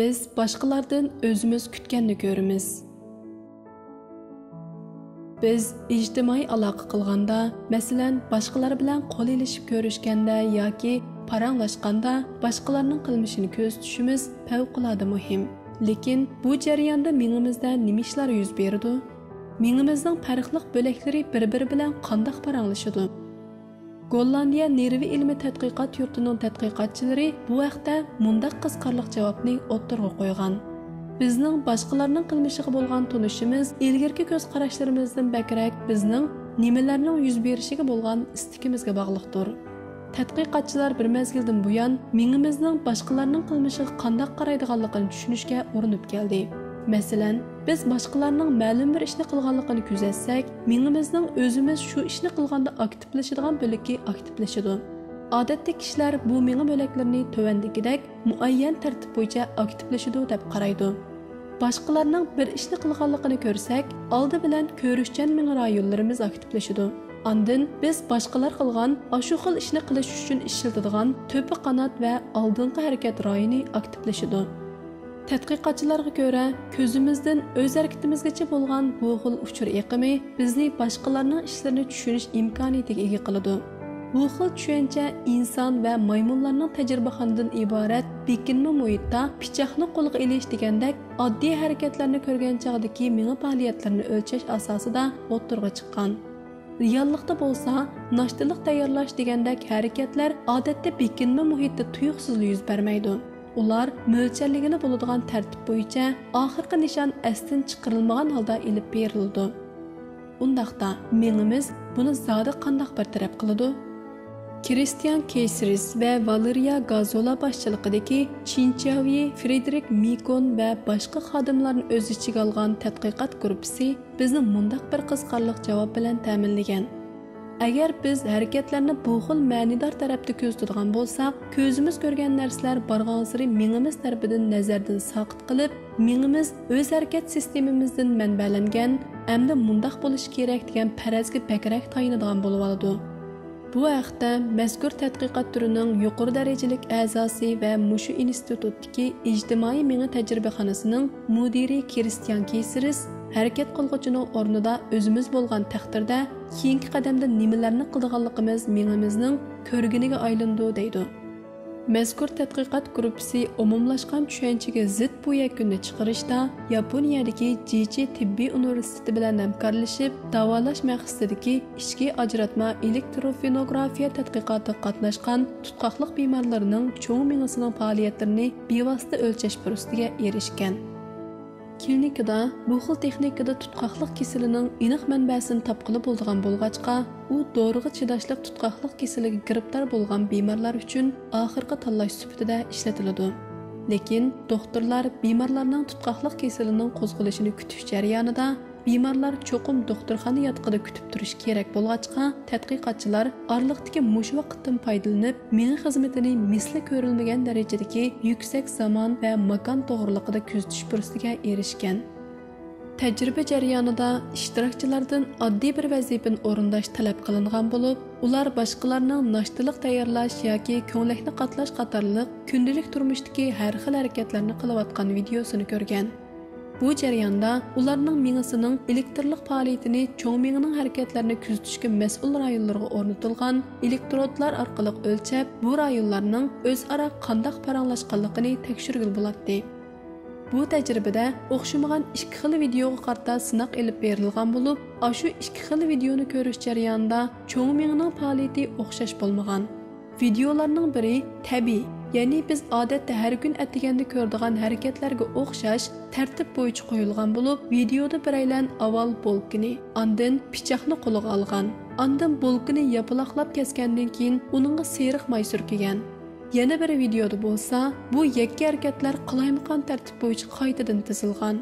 Biz başqalardan özümüz kütkenni görimiz. Biz ijtimoiy aloqa qilganda, masalan, boshqalar bilan qo'l elishib ko'rishganda yoki paranglashganda boshqalarning qilmishini ko'z tutishimiz favqulodda muhim. Lekin bu jarayonda mingimizda nima ishlar yuz beradi? Mingimizning farqli bo'laklari bir-biri bilan qanday paranglashadi? Gollandiya Nervi ilmi tadqiqot yurtining tadqiqotchilari bu vaqtda mundaq qiziqarli javobni o'ttirg'a qo'ygan. Bizning boshqalarning qilmishiga bo'lgan tunishimiz ilgirki ko'z qarashlarimizdan bakrak bizning nimalarning yuz berishiga bo'lgan istikimizga bog'liqdir. Tadqiqotchilar bir mezgildan buyon mingimizning boshqalarning qilmishiga qanday qaraydiganligini tushunishga urinib keldi. Masalan, biz boshqalarning ma'lum bir ishni qilganligini kuzatsak, mingimizning o'zimiz shu ishni qilganda aktivlashadigan bo'lakki aktivlashadi. Odatda kishilar bu mingi bo'laklarini tövandagidek muayyan tartib bo'yicha aktivlashadi deb qaraydi. Boshqalarning bir ishni qilganligini ko'rsak, oldi bilan ko'rishchan mingi rayonlarimiz aktivlashadi. Ondan biz boshqalar qilgan shu xil ishni qilish uchun ishlatadigan to'pi qanot va oldingi harakat rayoni aktivlashadi. Tadqiqotchilarga ko'ra, ko'zimizdan o'z harakatimizgacha bo'lgan bu xil uchur eqimi bizni boshqalarning ishlarini tushunish imkoniyatiga ega qiladi. Bu xil tushuncha inson va maymunlarning tajribaxonidan iborat bekinma muhitda pichoqni qo'lga ilish degandek oddiy harakatlarni ko'rgan chog'dagi mingi faoliyatlarni o'lchash asosida o'ttirg'a chiqqan. Reallikda bo'lsa, noshtalik tayyorlash degandek harakatlar odatda bekinma muhitda tuyuqsiz yuz bermaydi. Ular mo'ljalligini bo'ladigan tartib bo'yicha oxirgi nishon astin chiqarilmagan holda ilib berildi. Undaqda mingimiz buni zodi qanday bartaraf qiladi? Christian Keyseris va Valeriya Gazola boshchiligidagi Chinchavi, Frederick Mikon va boshqa xodimlarni o'z ichiga olgan tadqiqot guruhi bizni mundaq bir qiziqarli javob bilan ta'minlagan. Agar biz harakatlarni bu xil ma'nidor tarafda ko'z tutadigan bo'lsak, ko'zimiz ko'rgan narsalar borgan-sari mingimiz tarafidan nazardan saqit qilib, mingimiz o'z harakat sistemamizdan manbalangan, hamda mundaq bo'lishi kerak degan farazga bakrak tayinadigan bo'lib oladi. Bu haqda mazkur tadqiqot turining yuqori darajalik a'zosi va mushu institutdagi ijtimoiy mingi tajribaxonasining mudiri Christian Keyseris harakat qilg'uchining o'rnida o'zimiz bo'lgan taqdirda keyingi qadamda nimalarni qiladiganligimiz mingimizning ko'rginiga aylandi deydi. Mazkur tadqiqot guruhi umumlashgan tushunchaga zid bu yakunni chiqarishda Yaponiyadagi Jichi tibbiy universiteti bilan hamkorlashib, davolash maqsadidagi ichki ajratma elektrofenografiya tadqiqotida qatnashgan tutqoqliq bemorlarning cho'ng mingisining faoliyatlarini bevosita o'lchash fursatiga erishgan. Klinikada bu xil texnikada tutqoqliq kasalining aniq manbasini topqili bo'ladigan bo'lg'achqa, u doriga chidashliq tutqoqliq kasaliga giribtor bo'lgan bemorlar uchun oxirgi tanlash sifatida ishlatiladi. Lekin doktorlar bemorlarning tutqoqliq kasalining qo'zg'alishini kutish jarayonida bemorlar cho'qim doktorxona yotqida kutib turish kerak bo'lg'achqa, tadqiqotchilar oraliqdagi mush vaqtdan foydalanib, mingi xizmatini misli ko'rilmagan darajadagi yuksak zamon va makon to'g'riliqida kuzatish fursatiga erishgan. Tajriba jarayonida ishtirokchilardan oddiy bir vazifani o'rinlash talab qilingan bo'lib, ular boshqalarning noshtalik tayyorlash yoki ko'nglakni qatlash qatorliq kundalik turmushdagi har xil harakatlarni qilayotgan videosini ko'rgan. Bu jarayonda ularning mingisining elektrlik faoliyatini cho'ng mingining harakatlarini kuzatishga mas'ul rayonlarga o'rnatilgan elektrodlar orqali o'lchab, bu rayonlarning o'zaro qanday paranglashganligini tekshirgil bo'ladi. Bu tajribada o'xshamagan ikki xil videoga qarata sinoq elib berilgan bo'lib, shu ikki xil videoni ko'rish jarayonida cho'ng mingining faoliyati o'xshash bo'lmagan. Videolarning biri tabiiy, ya'ni biz odatda har kun atiganda ko'radigan harakatlarga o'xshash tartib bo'yicha qo'yilgan bo'lib, videoda biraylan avval bolkini, ondan pichoqni qo'liga olgan, ondan bolkini yapaloqlab kesgandan keyin uningga seriq may surkigan. Yana bir videoda bo'lsa, bu yakka harakatlar qilaymiqan tartib bo'yicha qaytadan tizilgan.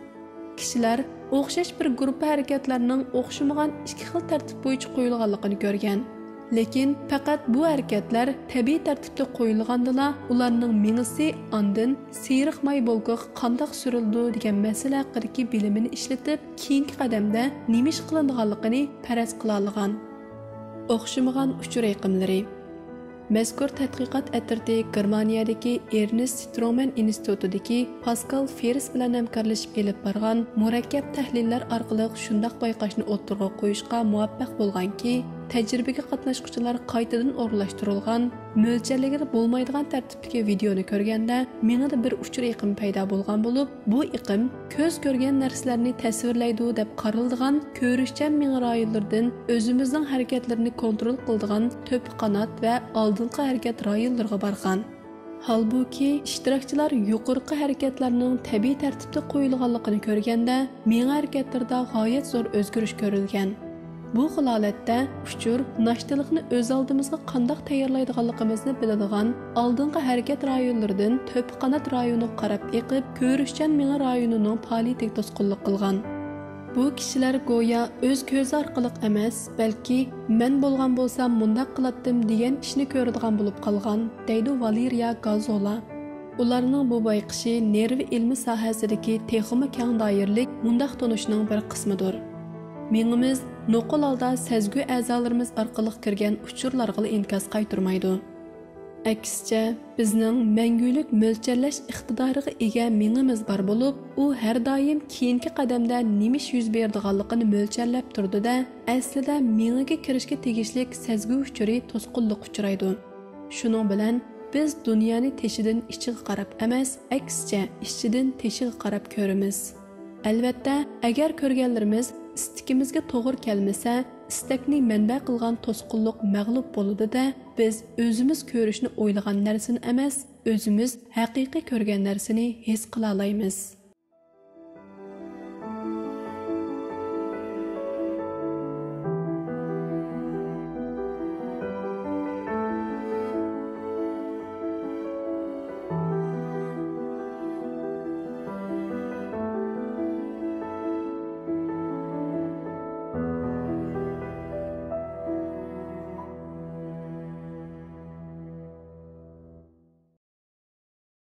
Kishilar o'xshash bir guruh harakatlarning o'xshamagan ikki xil tartib bo'yicha qo'yilganligini ko'rgan. Lekin faqat bu harakatlar tabiiy tartibda qo'yilgandila, ularning mingisi ondan seriq may bolqiga qanday surildi degan masala haqidagi bilimini ishlatib, keyingi qadamda nima ish qilinadiganligini faraz qila olgan. O'xshamagan uchur raqamlari Mazkur tadqiqot atirti Germaniyadagi Ernst Stroman institutidagi Pascal Ferris bilan hamkorlashib elib borgan murakkab tahlillar orqali shundoq bayqashni o'ttirg'a qo'yishga muvaffaq bo'lganki, tajribaga qatnashuvchilar qaytadan o'rlashtirilgan, mo'ljallangan bo'lmaydigan tartibdagi videoni ko'rganda menga bir uchur iqim paydo bo'lgan bo'lib, bu iqim ko'z ko'rgan narsalarni tasvirlaydi deb qaraldigan ko'rishchan miya rayonlaridan o'zimizning harakatlarini kontrol qiladigan to'p qanot va oldingi harakat rayonlariga borgan. Halbuki ishtirokchilar yuqorqi harakatlarning tabiiy tartibda qo'yilganligini ko'rganda, miya harakatlarida g'oyat zo'r o'zgarish ko'rilgan. Bu holatda uchur nashtalikni o'z oldimizga qandoq tayyorlaydiganligimizni biladigan oldingi harakat rayonlaridan to'p qanot rayoniga qarab eqib, ko'rishchan miya rayonining faoliyatiga to'sqinlik qilgan. Bu kishilar go'yo o'z ko'zi orqali emas, balki men bo'lgan bo'lsam mundaq qilatdim degan ishni ko'radigan bo'lib qolgan, deydi Valeriya Gazola. Ularning bu bayqishi nerv ilmi sohasidagi texnik keng doirlik mundaq tonishning bir qismidir. Miyamiz noqul holda sezgu a'zolarimiz orqali kirgan uchurlarga inkas qaytarmaydi. Aksicha, bizning mangulik mo'ljallash iqtidoriga ega miyamiz bor bo'lib, u har doim keyingi qadamda nima ish yuz beradiganligini mo'ljallab turdi-da, aslida miyaga kirishga tegishli sezgu uchuri to'sqinlik uchraydi. Shuning bilan biz dunyoni teshidan ichiga qarab emas, aksicha ichidan teshiga qarab ko'ramiz. Albatta, agar ko'rganlarimiz istikimizga to'g'ri kelmasa, istakni manba qilgan to'sqinlik mag'lub bo'ladi-da, biz o'zimiz ko'rishni o'ylagan narsani emas, o'zimiz haqiqiy ko'rgan narsani his qila olamiz.